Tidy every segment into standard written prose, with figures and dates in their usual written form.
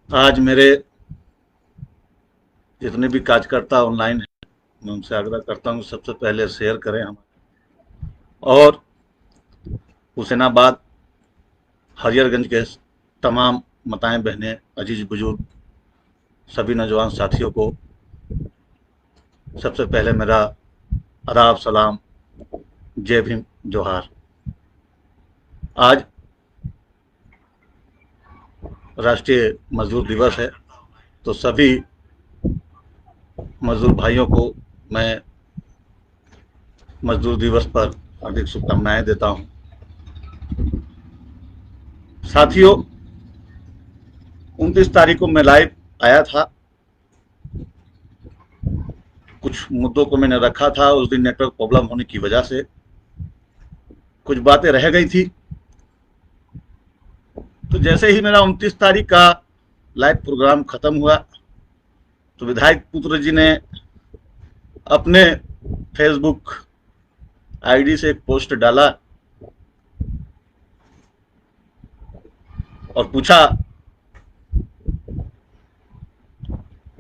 आज मेरे जितने भी कार्यकर्ता ऑनलाइन हैं, मैं उनसे आग्रह करता हूँ सबसे पहले शेयर करें हम। और हुसैनाबाद हरियरगंज के तमाम माताएं बहनें, अजीज बुजुर्ग, सभी नौजवान साथियों को सबसे पहले मेरा आदाब, सलाम, जय भीम, जोहार। आज राष्ट्रीय मजदूर दिवस है, तो सभी मजदूर भाइयों को मैं मजदूर दिवस पर हार्दिक शुभकामनाएं देता हूं। साथियों, 29 तारीख को मैं लाइव आया था। कुछ मुद्दों को मैंने रखा था, उस दिन नेटवर्क प्रॉब्लम होने की वजह से कुछ बातें रह गई थी। तो जैसे ही मेरा 29 तारीख का लाइव प्रोग्राम खत्म हुआ तो विधायक पुत्र जी ने अपने फेसबुक आईडी से एक पोस्ट डाला और पूछा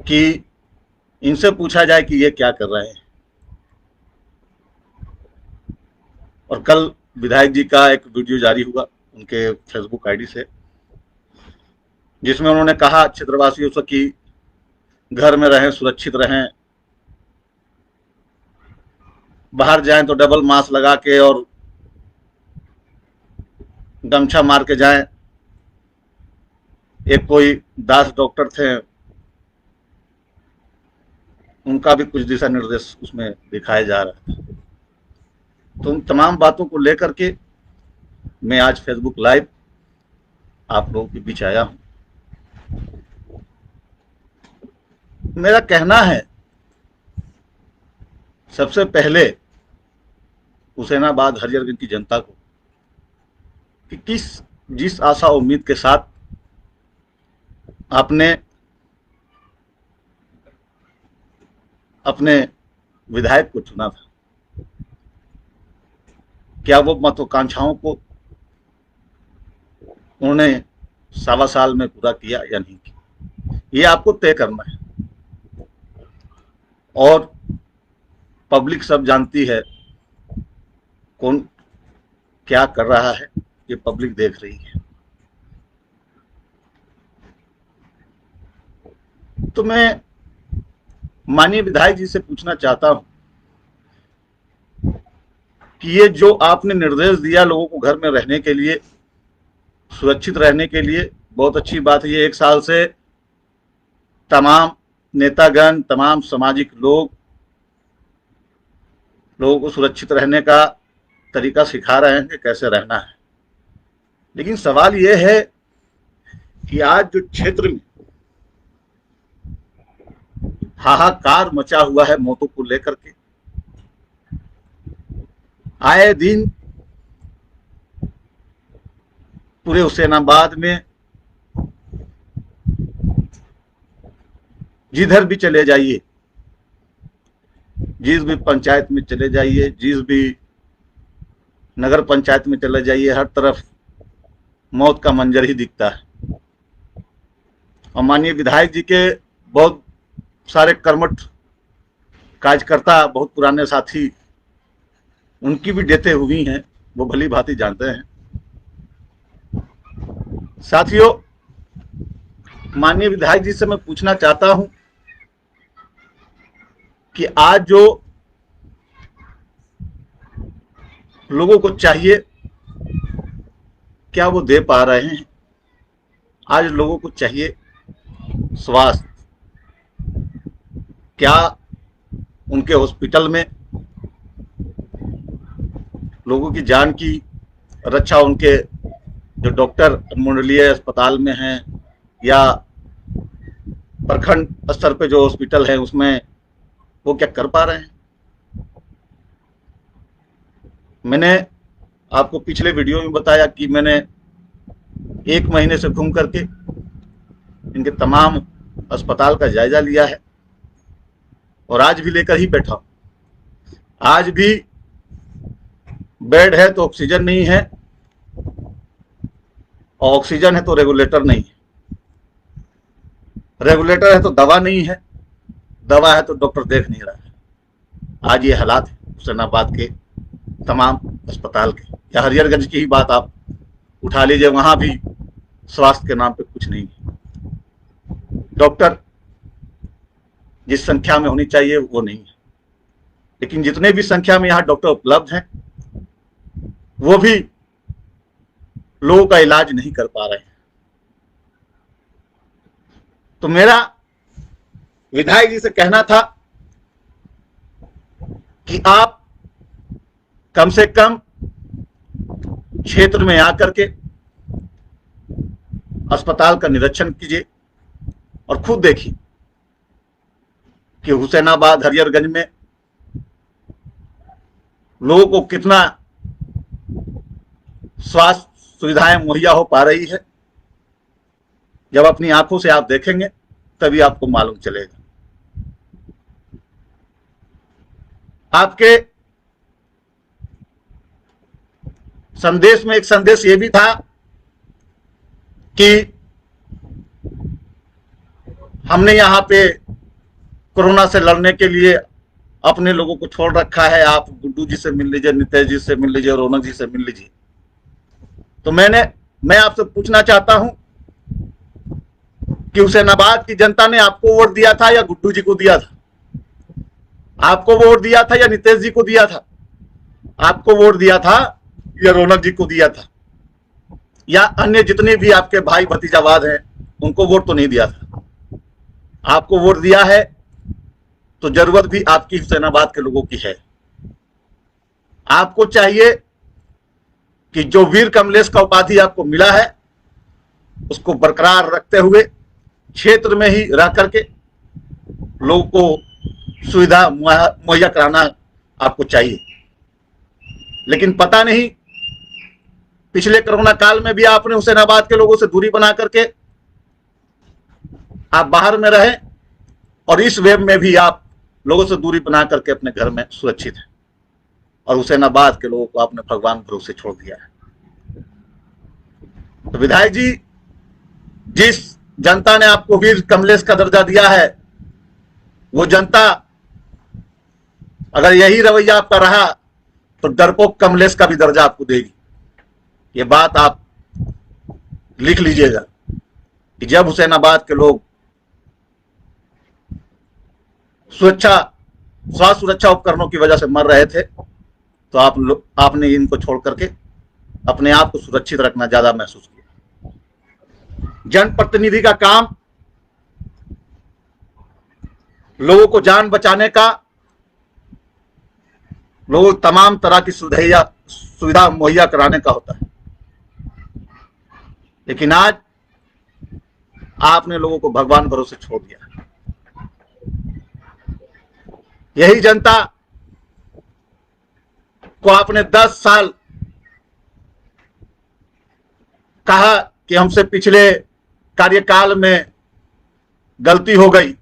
कि इनसे पूछा जाए कि ये क्या कर रहे हैं। और कल विधायक जी का एक वीडियो जारी हुआ उनके फेसबुक आईडी से, जिसमें उन्होंने कहा क्षेत्रवासियों से कि घर में रहें, सुरक्षित रहें, बाहर जाएं तो डबल मास्क लगा के और गमछा मार के जाएं। एक कोई दास डॉक्टर थे, उनका भी कुछ दिशा निर्देश उसमें दिखाया जा रहा है। तो उन तमाम बातों को लेकर के मैं आज फेसबुक लाइव आप लोगों के बीच आया हूं। मेरा कहना है सबसे पहले हुसैनाबाद हरियरगंज की जनता को कि जिस आशा उम्मीद के साथ आपने अपने विधायक को चुना था, क्या वो महत्वाकांक्षाओं को उन्होंने 1.25 साल में पूरा किया या नहीं किया, ये आपको तय करना है। और पब्लिक सब जानती है कौन क्या कर रहा है, ये पब्लिक देख रही है। तो मैं माननीय विधायक जी से पूछना चाहता हूं कि ये जो आपने निर्देश दिया लोगों को घर में रहने के लिए, सुरक्षित रहने के लिए, बहुत अच्छी बात है। ये 1 साल से तमाम नेतागण, तमाम सामाजिक लोगों को सुरक्षित रहने का तरीका सिखा रहे हैं कि कैसे रहना है। लेकिन सवाल यह है कि आज जो क्षेत्र में हाहाकार मचा हुआ है मौतों को लेकर के, आए दिन पूरे हुसैनाबाद में जिधर भी चले जाइए, जिस भी पंचायत में चले जाइए, जिस भी नगर पंचायत में चले जाइए, हर तरफ मौत का मंजर ही दिखता है। और माननीय विधायक जी के बहुत सारे कर्मठ कार्यकर्ता, बहुत पुराने साथी, उनकी भी डेथें हुई हैं, वो भली भांति जानते हैं। साथियों, माननीय विधायक जी से मैं पूछना चाहता हूं कि आज जो लोगों को चाहिए क्या वो दे पा रहे हैं? आज लोगों को चाहिए स्वास्थ्य, क्या उनके हॉस्पिटल में लोगों की जान की रक्षा उनके जो डॉक्टर अनुमंडलीय अस्पताल में हैं या प्रखंड स्तर पे जो हॉस्पिटल है उसमें वो क्या कर पा रहे हैं? मैंने आपको पिछले वीडियो में बताया कि मैंने 1 महीने से घूम करके इनके तमाम अस्पताल का जायजा लिया है और आज भी लेकर ही बैठा हूं। आज भी बेड है तो ऑक्सीजन नहीं है, और ऑक्सीजन है तो रेगुलेटर नहीं है, रेगुलेटर है तो दवा नहीं है, दवा है तो डॉक्टर देख नहीं रहा है। आज ये हालात है हुसैनाबाद के तमाम अस्पताल के, या हरिहरगंज की ही बात आप उठा लीजिए, वहां भी स्वास्थ्य के नाम पे कुछ नहीं है। डॉक्टर जिस संख्या में होनी चाहिए वो नहीं है, लेकिन जितने भी संख्या में यहाँ डॉक्टर उपलब्ध हैं वो भी लोगों का इलाज नहीं कर पा रहे हैं। तो मेरा विधायक जी से कहना था कि आप कम से कम क्षेत्र में आकर के अस्पताल का निरीक्षण कीजिए और खुद देखिए कि हुसैनाबाद हरिहरगंज में लोगों को कितना स्वास्थ्य सुविधाएं मुहैया हो पा रही है। जब अपनी आंखों से आप देखेंगे तभी आपको मालूम चलेगा। आपके संदेश में एक संदेश ये भी था कि हमने यहां पे कोरोना से लड़ने के लिए अपने लोगों को छोड़ रखा है, आप गुड्डू जी से मिल लीजिए, नितेश जी से मिल लीजिए, रौनक जी से मिल लीजिए। तो मैं आपसे पूछना चाहता हूं कि हुसैनाबाद की जनता ने आपको वोट दिया था या गुड्डू जी को दिया था? आपको वोट दिया था या नितेश जी को दिया था? आपको वोट दिया था या रौनक जी को दिया था, या अन्य जितने भी आपके भाई भतीजावाद हैं उनको वोट तो नहीं दिया था? आपको वोट दिया है तो जरूरत भी आपकी हुसैनाबाद के लोगों की है। आपको चाहिए कि जो वीर कमलेश का उपाधि आपको मिला है उसको बरकरार रखते हुए क्षेत्र में ही रह करके लोगों को सुविधा मुहैया कराना आपको चाहिए। लेकिन पता नहीं, पिछले कोरोना काल में भी आपने हुसैनाबाद के लोगों से दूरी बना करके आप बाहर में रहे, और इस वेब में भी आप लोगों से दूरी बना करके अपने घर में सुरक्षित हैं, और हुसैनाबाद के लोगों को आपने भगवान भरोसे छोड़ दिया है। तो विधायक जी, जिस जनता ने आपको वीर कमलेश का दर्जा दिया है, वो जनता अगर यही रवैया आपका रहा तो डरपोक कमलेश का भी दर्जा आपको देगी। ये बात आप लिख लीजिएगा कि जब हुसैनाबाद के लोग स्वास्थ्य सुरक्षा उपकरणों की वजह से मर रहे थे तो आपने इनको छोड़ करके अपने आप को सुरक्षित रखना ज्यादा महसूस किया। जनप्रतिनिधि का काम लोगों को जान बचाने का, लोगों को तमाम तरह की सुविधा मुहैया कराने का होता है, लेकिन आज आपने लोगों को भगवान भरोसे छोड़ दिया। यही जनता को आपने 10 साल कहा कि हमसे पिछले कार्यकाल में गलती हो गई,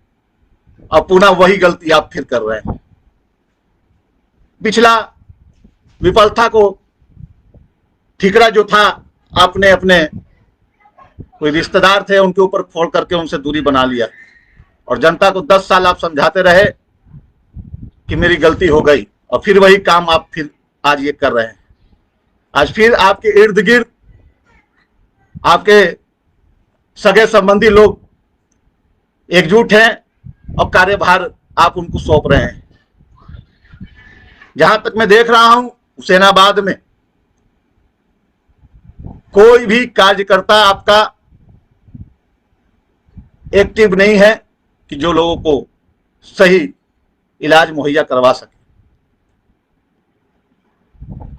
अब पुनः वही गलती आप फिर कर रहे हैं। पिछला विफलता को ठीकरा जो था, आपने अपने कोई रिश्तेदार थे उनके ऊपर फोड़ करके उनसे दूरी बना लिया, और जनता को 10 साल आप समझाते रहे कि मेरी गलती हो गई, और फिर वही काम आप फिर आज ये कर रहे हैं। आज फिर आपके इर्द गिर्द आपके सगे संबंधी लोग एकजुट हैं और कार्यभार आप उनको सौंप रहे हैं। जहां तक मैं देख रहा हूं, हुसैनाबाद में कोई भी कार्यकर्ता आपका एक्टिव नहीं है कि जो लोगों को सही इलाज मुहैया करवा सके।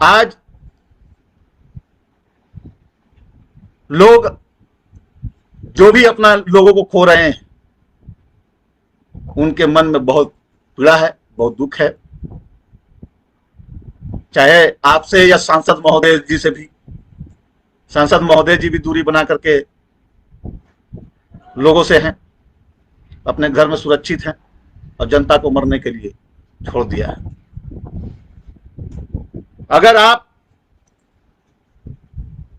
आज लोग जो भी अपना लोगों को खो रहे हैं उनके मन में बहुत पीड़ा है, बहुत दुख है। चाहे आपसे या सांसद महोदय जी से भी, सांसद महोदय जी भी दूरी बना करके लोगों से हैं, अपने घर में सुरक्षित हैं, और जनता को मरने के लिए छोड़ दिया है। अगर आप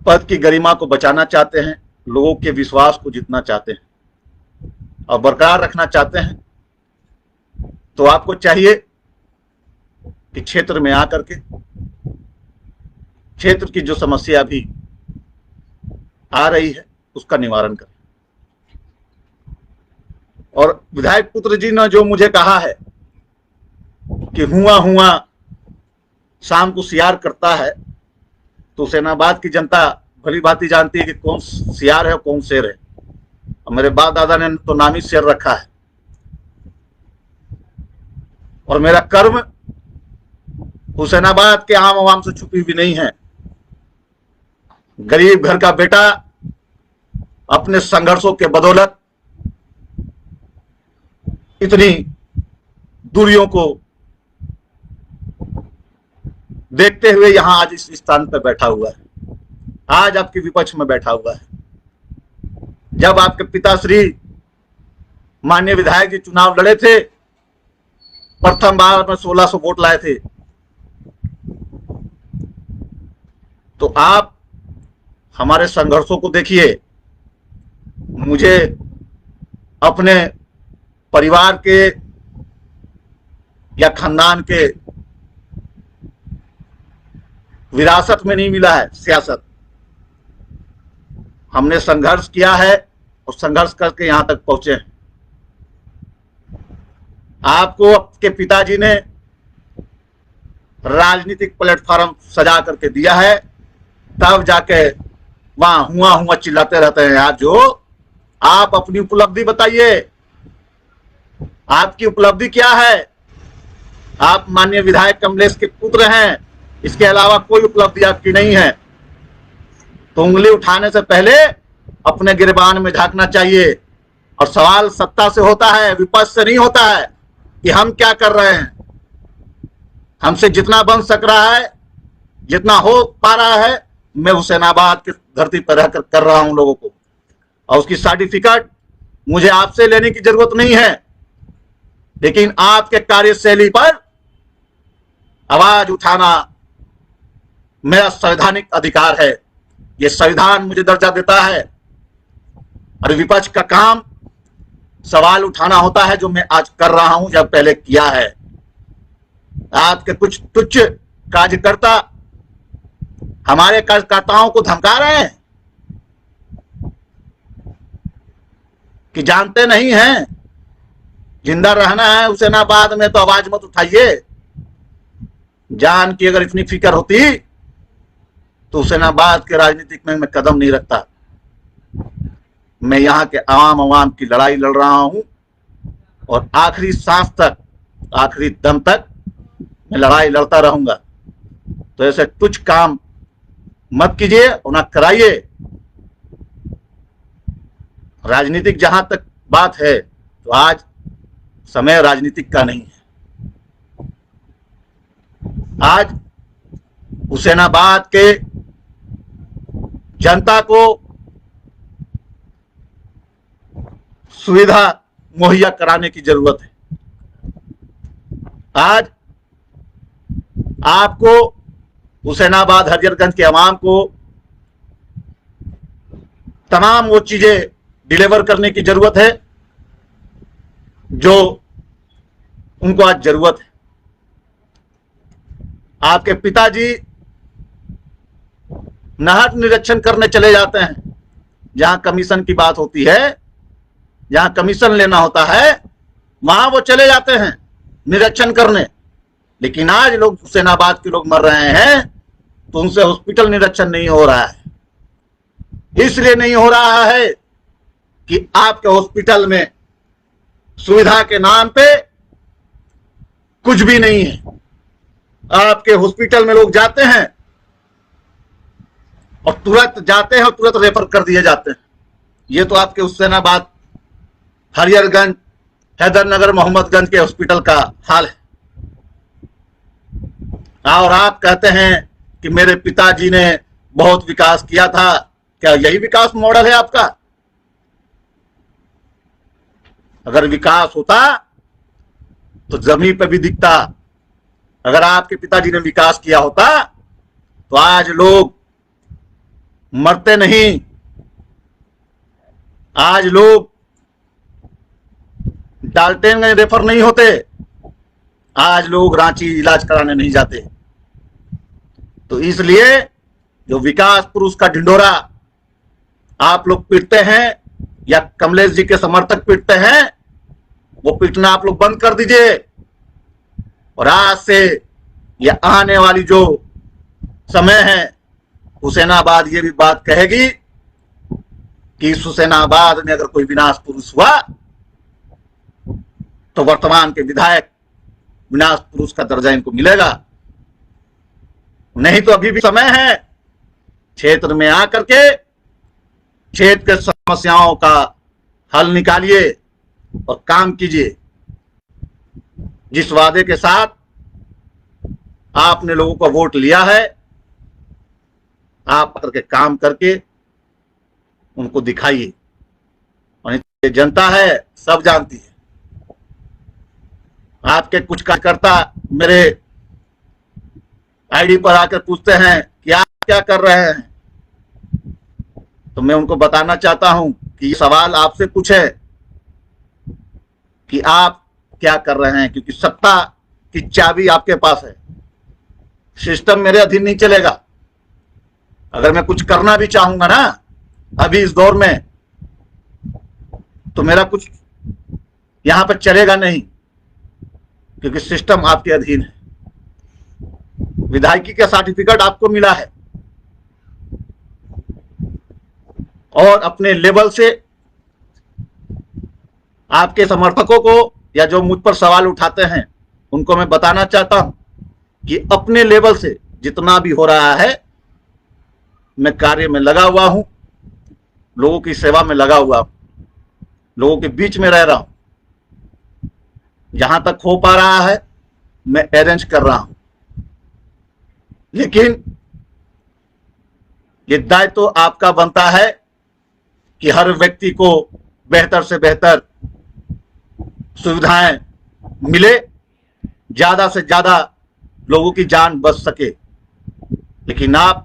पद की गरिमा को बचाना चाहते हैं, लोगों के विश्वास को जीतना चाहते हैं और बरकरार रखना चाहते हैं, तो आपको चाहिए कि क्षेत्र में आकर के क्षेत्र की जो समस्या भी आ रही है उसका निवारण करें। और विधायक पुत्र जी ने जो मुझे कहा है कि हुआ हुआ शाम को सियार करता है, तो हुसैनाबाद की जनता भली भांति जानती है कि कौन सियार है और कौन शेर है। और मेरे बाप दादा ने तो नामी शेर रखा है। और मेरा कर्म हुसैनाबाद के आम आवाम से छुपी भी नहीं है। गरीब घर का बेटा अपने संघर्षों के बदौलत इतनी दूरियों को देखते हुए यहां आज इस स्थान पर बैठा हुआ है, आज आपके विपक्ष में बैठा हुआ है। जब आपके पिताश्री माननीय विधायक जी चुनाव लड़े थे, प्रथम बार में 1600 वोट लाए थे, तो आप हमारे संघर्षों को देखिए। मुझे अपने परिवार के या खानदान के विरासत में नहीं मिला है सियासत। हमने संघर्ष किया है और संघर्ष करके यहां तक पहुंचे हैं। आपको आपके पिताजी ने राजनीतिक प्लेटफॉर्म सजा करके दिया है, तब जाके वहां हुआ हुआ चिल्लाते रहते हैं। आप अपनी उपलब्धि बताइए, आपकी उपलब्धि क्या है? आप माननीय विधायक कमलेश के पुत्र हैं, इसके अलावा कोई उपलब्धि आपकी नहीं है। तो उंगली उठाने से पहले अपने गिरबान में झांकना चाहिए। और सवाल सत्ता से होता है, विपक्ष से नहीं होता है कि हम क्या कर रहे हैं। हमसे जितना बन सक रहा है, जितना हो पा रहा है, मैं हुसैनाबाद की धरती पर रहकर कर रहा हूं लोगों को। और उसकी सर्टिफिकेट मुझे आपसे लेने की जरूरत नहीं है, लेकिन आपके कार्यशैली पर आवाज उठाना मेरा संवैधानिक अधिकार है। यह संविधान मुझे दर्जा देता है। और विपक्ष का काम सवाल उठाना होता है, जो मैं आज कर रहा हूं, जब पहले किया है। आपके कुछ तुच्छ कार्यकर्ता हमारे कार्यकर्ताओं को धमका रहे हैं कि जानते नहीं हैं जिंदा रहना है हुसैनाबाद में तो आवाज मत उठाइए। जान की अगर इतनी फिक्र होती तो हुसैनाबाद के राजनीतिक में मैं कदम नहीं रखता। मैं यहाँ के आवाम की लड़ाई लड़ रहा हूं और आखिरी सांस तक, आखिरी दम तक मैं लड़ाई लड़ता रहूंगा। तो ऐसे कुछ काम मत कीजिए और ना कराइए। राजनीतिक जहां तक बात है, तो आज समय राजनीतिक का नहीं है। आज हुसैनाबाद के जनता को सुविधा मुहैया कराने की जरूरत है। आज आपको हुसैनाबाद हजरतगंज के अवाम को तमाम वो चीजें डिलीवर करने की जरूरत है जो उनको आज जरूरत है। आपके पिताजी नहर निरीक्षण करने चले जाते हैं, जहां कमीशन की बात होती है, जहां कमीशन लेना होता है, वहां वो चले जाते हैं निरीक्षण करने। लेकिन आज लोग हुसैनाबाद के लोग मर रहे हैं तो उनसे हॉस्पिटल निरीक्षण नहीं हो रहा है। इसलिए नहीं हो रहा है कि आपके हॉस्पिटल में सुविधा के नाम पे कुछ भी नहीं है। आपके हॉस्पिटल में लोग जाते हैं और तुरंत जाते हैं और तुरंत रेफर कर दिए जाते हैं। ये तो आपके हुसैनाबाद, हरिहरगंज, हैदरनगर, मोहम्मदगंज के हॉस्पिटल का हाल है। और आप कहते हैं कि मेरे पिताजी ने बहुत विकास किया था। क्या यही विकास मॉडल है आपका? अगर विकास होता तो जमीन पे भी दिखता। अगर आपके पिताजी ने विकास किया होता तो आज लोग मरते नहीं। आज लोग डाल्टनगंज रेफर नहीं होते, आज लोग रांची इलाज कराने नहीं जाते। तो इसलिए जो विकास पुरुष का ढिंढोरा आप लोग पीटते हैं या कमलेश जी के समर्थक पीटते हैं, वो पीटना आप लोग बंद कर दीजिए। और आज से ये आने वाली जो समय है, हुसैनाबाद ये भी बात कहेगी कि इस हुसैनाबाद में अगर कोई विनाश पुरुष हुआ तो वर्तमान के विधायक विनाश पुरुष का दर्जा इनको मिलेगा। नहीं तो अभी भी समय है, क्षेत्र में आकर के क्षेत्र के समस्याओं का हल निकालिए और काम कीजिए। जिस वादे के साथ आपने लोगों का वोट लिया है, आप करके काम करके उनको दिखाइए। और ये जनता है, सब जानती है। आपके कुछ कार्यकर्ता मेरे आईडी पर आकर पूछते हैं कि आप क्या कर रहे हैं, तो मैं उनको बताना चाहता हूं कि ये सवाल आपसे पूछे कि आप क्या कर रहे हैं, क्योंकि सत्ता की चाबी आपके पास है। सिस्टम मेरे अधीन नहीं चलेगा। अगर मैं कुछ करना भी चाहूंगा ना अभी इस दौर में, तो मेरा कुछ यहां पर चलेगा नहीं, क्योंकि सिस्टम आपके अधीन है। विधायकी का सर्टिफिकेट आपको मिला है और अपने लेवल से आपके समर्थकों को या जो मुझ पर सवाल उठाते हैं उनको मैं बताना चाहता हूं कि अपने लेवल से जितना भी हो रहा है मैं कार्य में लगा हुआ हूं, लोगों की सेवा में लगा हुआ हूं, लोगों के बीच में रह रहा हूं। जहां तक हो पा रहा है मैं अरेंज कर रहा हूं, लेकिन ये दायित्व तो आपका बनता है कि हर व्यक्ति को बेहतर से बेहतर सुविधाएं मिले, ज्यादा से ज्यादा लोगों की जान बच सके। लेकिन आप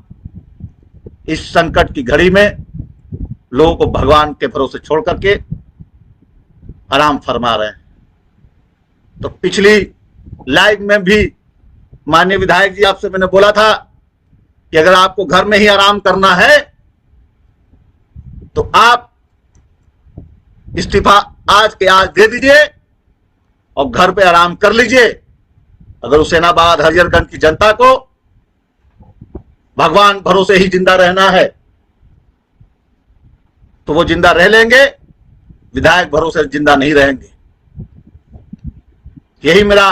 इस संकट की घड़ी में लोगों को भगवान के भरोसे छोड़ करके आराम फरमा रहे हैं। तो पिछली लाइव में भी माननीय विधायक जी आपसे मैंने बोला था कि अगर आपको घर में ही आराम करना है तो आप इस्तीफा आज के आज दे दीजिए और घर पे आराम कर लीजिए। अगर हुसैनाबाद हरिहरगंज की जनता को भगवान भरोसे ही जिंदा रहना है तो वो जिंदा रह लेंगे, विधायक भरोसे जिंदा नहीं रहेंगे। यही मेरा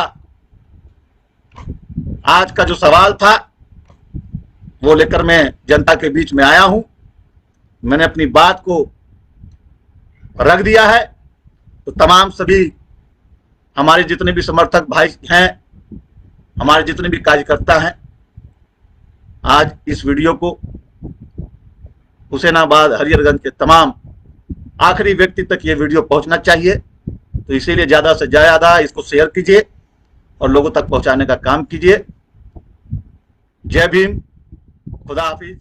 आज का जो सवाल था वो लेकर मैं जनता के बीच में आया हूं। मैंने अपनी बात को रख दिया है। तो तमाम सभी हमारे जितने भी समर्थक भाई हैं, हमारे जितने भी कार्यकर्ता हैं, आज इस वीडियो को हुसैनाबाद हरिहरगंज के तमाम आखिरी व्यक्ति तक ये वीडियो पहुंचना चाहिए। तो इसीलिए ज्यादा से ज्यादा इसको शेयर कीजिए और लोगों तक पहुंचाने का काम कीजिए। जय भीम, खुदा हाफिज।